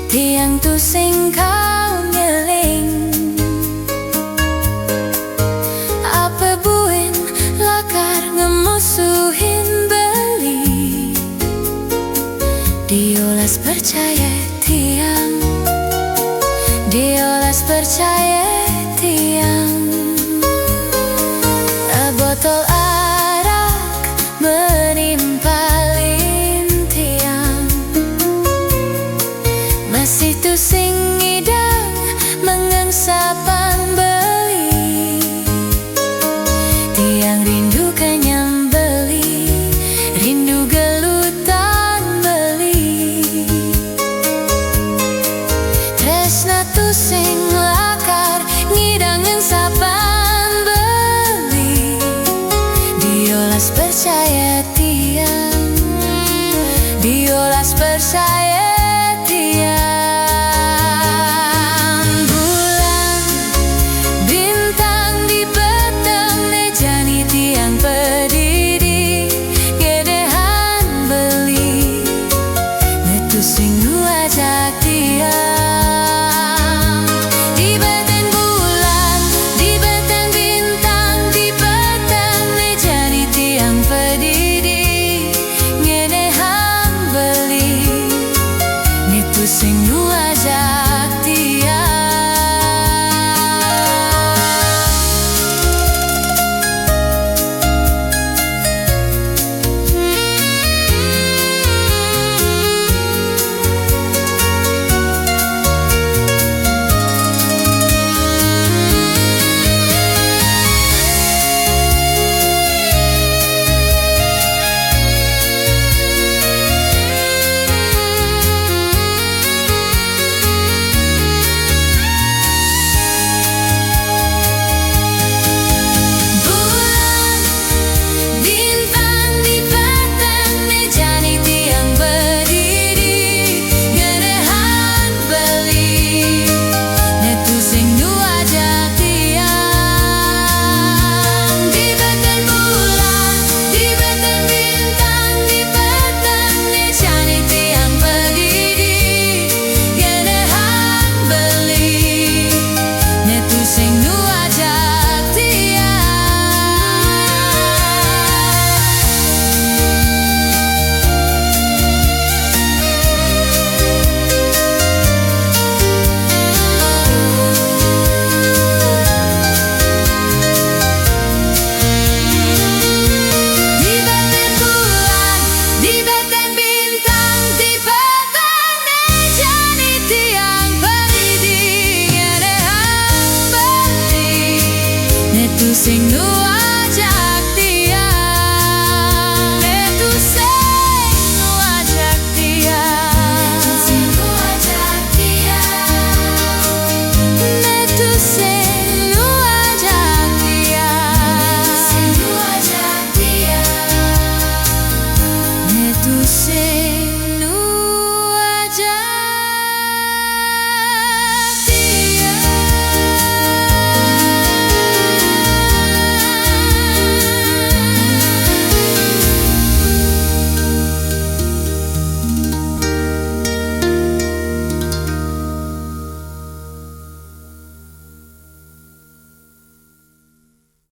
tiang tu sing kau ngeling. Apa buin lakar ngemusuhin beli, diolas percaya tiang, diolas percaya tiang. Botol arak menimpalin tiang, masih tu sing ngidang mengengsapan beli. Tiang rindu kenyang beli, rindu gelutan beli. Tresna tu sing lakar ngidang ngengsapan beli, diolas percaya tiang, diolas percaya tiang. Bulan bintang di petang nejani tiang pedidi, gedehan beli metu sing nuajak tiang. Di beten bulan, di beten bintang, di petang nejani tiang pedidi, gedehan beli metu sing nuajak tiang. Sing nu